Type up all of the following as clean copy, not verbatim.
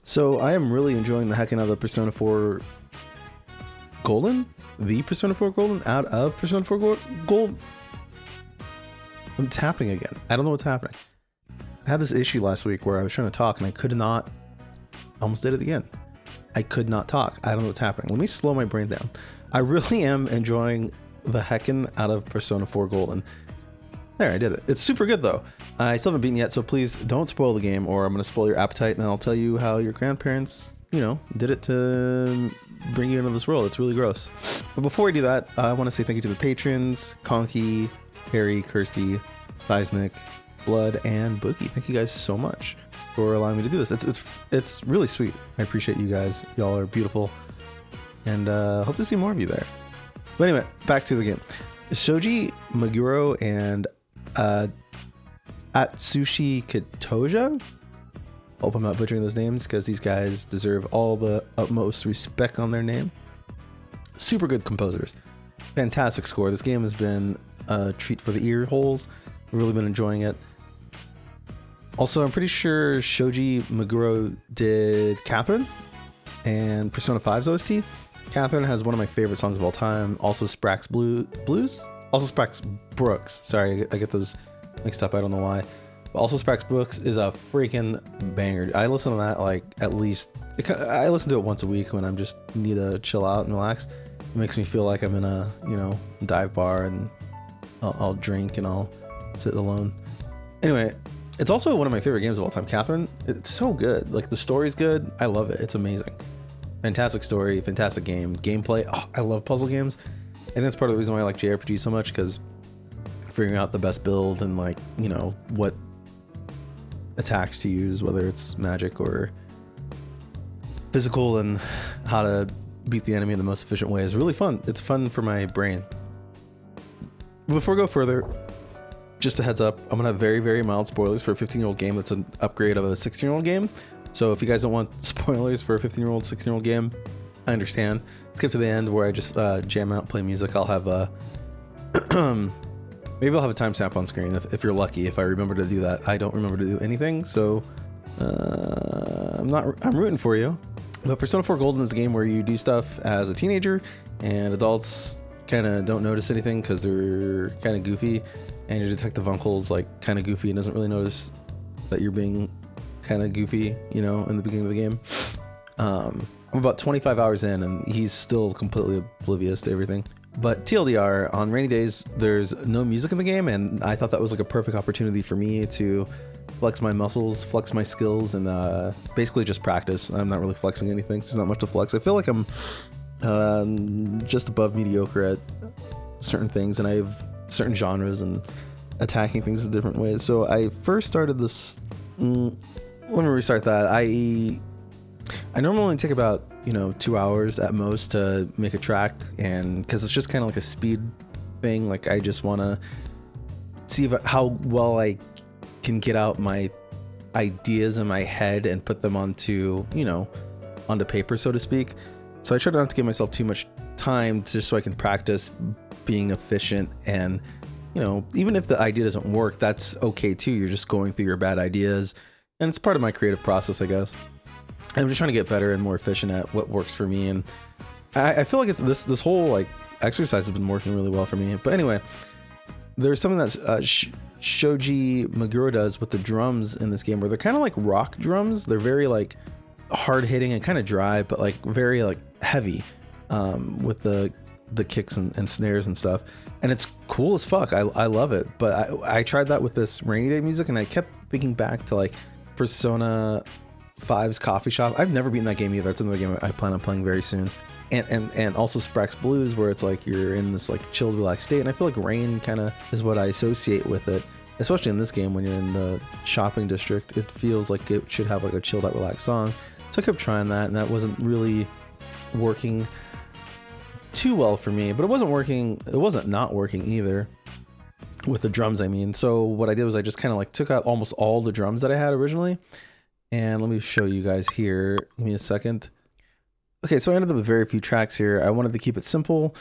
So I am really enjoying the heckin' out of the Persona 4 Golden? The Persona 4 Golden out of Persona 4 Gold? It's happening again. I don't know what's happening. I had this issue last week where I was trying to talk and I could not. Almost did it again. I could not talk. I don't know what's happening. Let me slow my brain down. I really am enjoying the heckin' out of Persona 4 Golden. There, I did it. It's super good though. I still haven't beaten yet, so please don't spoil the game or I'm going to spoil your appetite and I'll tell you how your grandparents, did it to bring you into this world. It's really gross. But before we do that, I want to say thank you to the patrons, Conky, Harry, Kirsty, Seismic, Blood, and Bookie. Thank you guys so much for allowing me to do this. It's really sweet. I appreciate you guys. Y'all are beautiful. And hope to see more of you there. But anyway, back to the game. Shoji Meguro and Atsushi Kitoja. Hope I'm not butchering those names because these guys deserve all the utmost respect on their name. Super good composers. Fantastic score. This game has been a treat for the ear holes. I've really been enjoying it. Also, I'm pretty sure Shoji Meguro did Catherine and Persona 5's OST. Catherine has one of my favorite songs of all time. Also Sprax Blues? Also Sprax Brooks. Sorry, I get those mixed up. I don't know why. But also Sprax Brooks is a freaking banger. I listen to that I listen to it once a week when I'm just need to chill out and relax. It makes me feel like I'm in a, dive bar and I'll drink and I'll sit alone. Anyway, it's also one of my favorite games of all time. Catherine, it's so good. Like the story's good. I love it. It's amazing. Fantastic story, fantastic game. Gameplay, I love puzzle games. And that's part of the reason why I like JRPG so much, because figuring out the best build and what attacks to use, whether it's magic or physical, and how to beat the enemy in the most efficient way is really fun. It's fun for my brain. Before we go further, just a heads up, I'm gonna have very, very mild spoilers for a 15-year-old game that's an upgrade of a 16-year-old game. So if you guys don't want spoilers for a 15-year-old, 16-year-old game, I understand. Skip to the end where I just jam out, play music. I'll have a maybe I'll have a timestamp on screen if you're lucky. If I remember to do that, I don't remember to do anything, so I'm rooting for you. But Persona 4 Golden is a game where you do stuff as a teenager, and adults kind of don't notice anything because they're kind of goofy, and your detective uncle's kind of goofy and doesn't really notice that you're being kind of goofy, in the beginning of the game. I'm about 25 hours in and he's still completely oblivious to everything. But TLDR, on rainy days, there's no music in the game, and I thought that was a perfect opportunity for me to flex my muscles, flex my skills, and basically just practice. I'm not really flexing anything, so there's not much to flex. I feel like I'm just above mediocre at certain things, and I have certain genres and attacking things in different ways. So I first started this... let me restart that. I normally only take about 2 hours at most to make a track, and because it's just kind of like a speed thing. Like I just want to see how well I can get out my ideas in my head and put them onto paper, so to speak. So I try not to give myself too much time just so I can practice being efficient, and even if the idea doesn't work, that's okay too. You're just going through your bad ideas, and it's part of my creative process, I guess. I'm just trying to get better and more efficient at what works for me, and I feel like it's this whole exercise has been working really well for me. But anyway, there's something that Shoji Meguro does with the drums in this game, where they're kind of like rock drums. They're very hard hitting and kind of dry, but very heavy with the kicks and snares and stuff. And it's cool as fuck. I love it. But I tried that with this rainy day music, and I kept thinking back to Persona 5's Coffee Shop. I've never beaten that game either. It's another game I plan on playing very soon. And also Sprax Blues, where it's you're in this chilled, relaxed state. And I feel like rain kind of is what I associate with it, especially in this game when you're in the shopping district. It feels like it should have a chilled out, relaxed song. So I kept trying that, and that wasn't really working too well for me. But it wasn't not working either with the drums, I mean. So what I did was I just kind of took out almost all the drums that I had originally. And let me show you guys here. Give me a second. Okay, so I ended up with very few tracks here. I wanted to keep it simple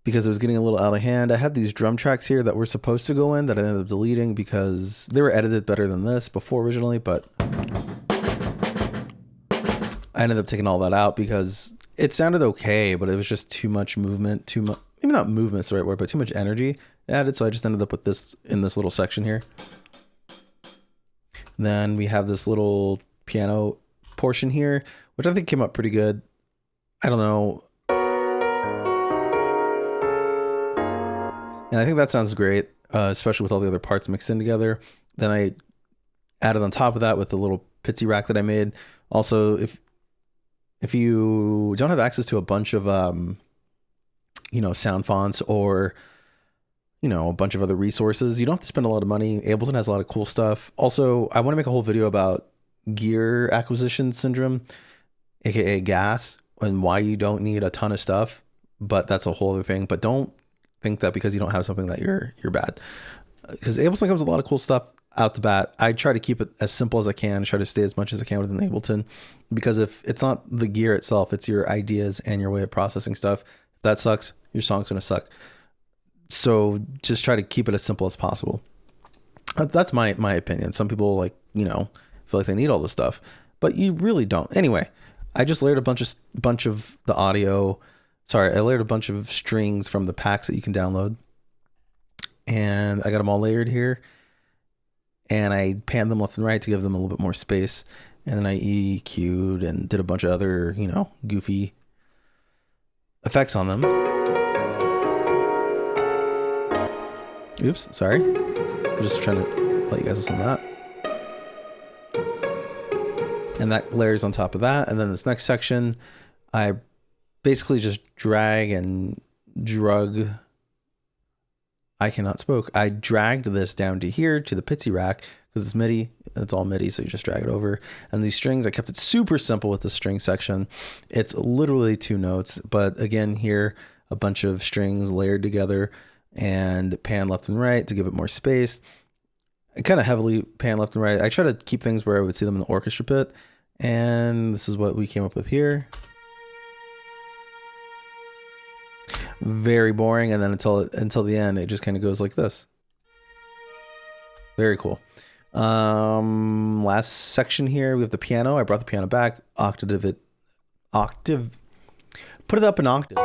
because it was getting a little out of hand. I had these drum tracks here that were supposed to go in that I ended up deleting because they were edited better than this before originally, but I ended up taking all that out because it sounded okay, but it was just too much movement, too much, maybe not movement's the right word, but too much energy added. So I just ended up with this in this little section here. Then we have this little piano portion here, which I think came up pretty good. I don't know. And I think that sounds great, especially with all the other parts mixed in together. Then I added on top of that with the little pitsy rack that I made. Also, if you don't have access to a bunch of sound fonts or a bunch of other resources, you don't have to spend a lot of money. Ableton has a lot of cool stuff. Also, I want to make a whole video about gear acquisition syndrome, aka gas, and why you don't need a ton of stuff. But that's a whole other thing. But don't think that because you don't have something that you're bad, because Ableton comes with a lot of cool stuff out the bat. I try to keep it as simple as I can, try to stay as much as I can within Ableton, because if it's not the gear itself, it's your ideas and your way of processing stuff. If that sucks, your song's gonna suck. So just try to keep it as simple as possible. That's my opinion. Some people feel like they need all this stuff, but you really don't. Anyway, I just layered a bunch of the audio. Sorry, I layered a bunch of strings from the packs that you can download, and I got them all layered here. And I panned them left and right to give them a little bit more space. And then I EQ'd and did a bunch of other, goofy effects on them. Oops, sorry. I'm just trying to let you guys listen to that. And that layers on top of that. And then this next section, I basically just drag and drug. I cannot spoke. I dragged this down to here to the pitsy rack because it's MIDI. It's all MIDI, so you just drag it over. And these strings, I kept it super simple with the string section. It's literally 2 notes, but again here, a bunch of strings layered together and pan left and right to give it more space. I kind of heavily pan left and right. I try to keep things where I would see them in the orchestra pit. And this is what we came up with here. Very boring, and then until the end, it just kind of goes like this. Very cool. Last section here, we have the piano. I brought the piano back, put it up an octave,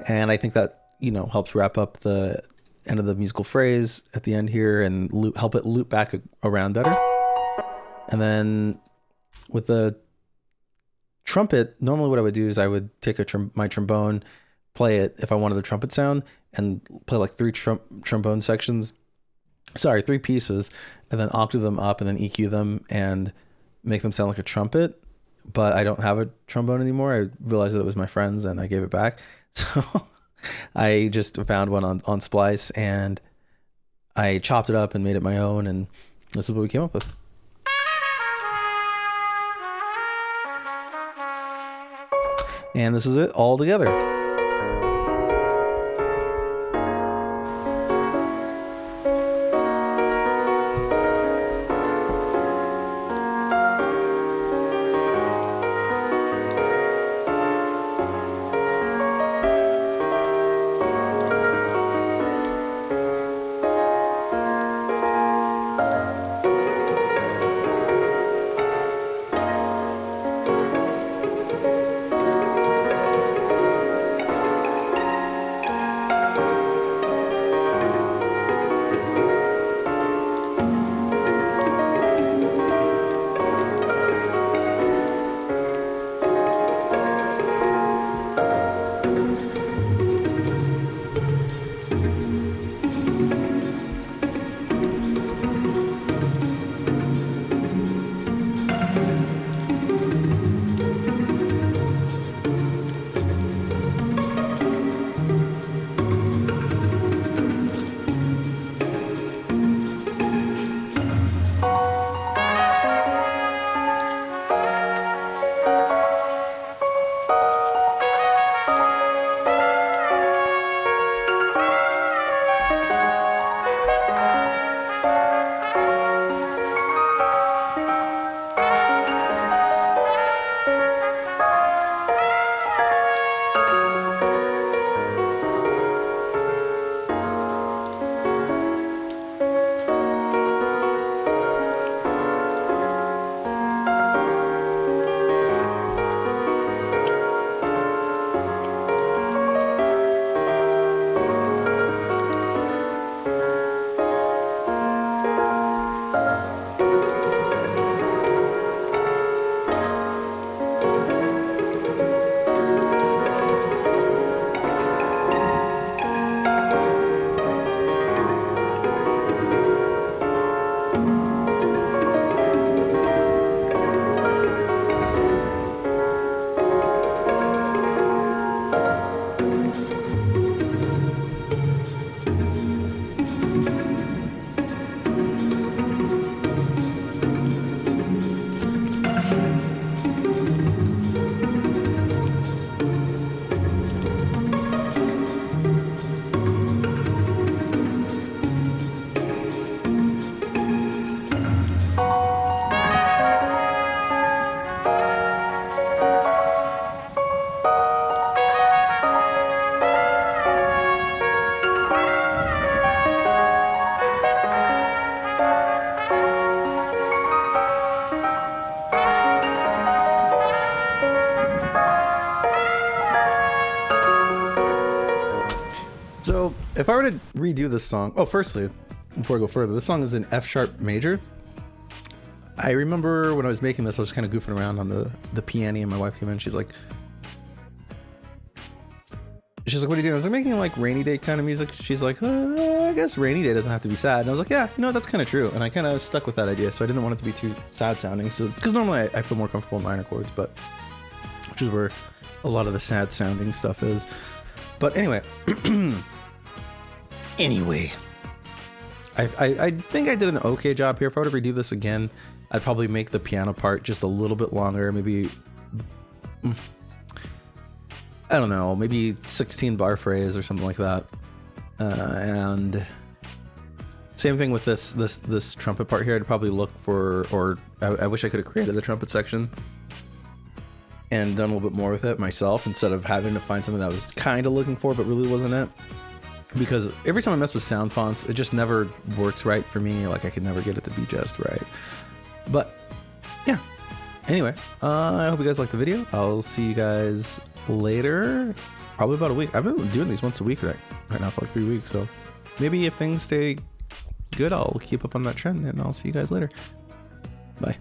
and I think that helps wrap up the end of the musical phrase at the end here and help it loop back around better. And then with the trumpet, normally what I would do is I would take my trombone, play it if I wanted the trumpet sound, and play like 3 trombone sections. Sorry, 3 pieces, and then octave them up and then EQ them and make them sound like a trumpet. But I don't have a trombone anymore. I realized that it was my friend's and I gave it back. So I just found one on Splice and I chopped it up and made it my own, and this is what we came up with. And this is it all together. if I were to redo this song, firstly, before I go further, this song is in F sharp major. I remember when I was making this, I was kind of goofing around on the piano, and my wife came in. She's like, what are you doing? I was like, making like rainy day kind of music. She's like, I guess rainy day doesn't have to be sad. And I was like, yeah, that's kind of true. And I kind of stuck with that idea. So I didn't want it to be too sad sounding. So, because normally I feel more comfortable in minor chords, which is where a lot of the sad sounding stuff is. But anyway, I think I did an okay job here. If I were to redo this again, I'd probably make the piano part just a little bit longer, maybe, I don't know, maybe 16 bar phrase or something like that. And same thing with this trumpet part here. I'd probably look for, or I wish I could have created the trumpet section and done a little bit more with it myself instead of having to find something that I was kind of looking for but really wasn't it. Because every time I mess with sound fonts, it just never works right for me. Like I could never get it to be just right. But yeah. Anyway, I hope you guys liked the video. I'll see you guys later. Probably about a week. I've been doing these once a week right now for like 3 weeks. So maybe if things stay good, I'll keep up on that trend and I'll see you guys later. Bye.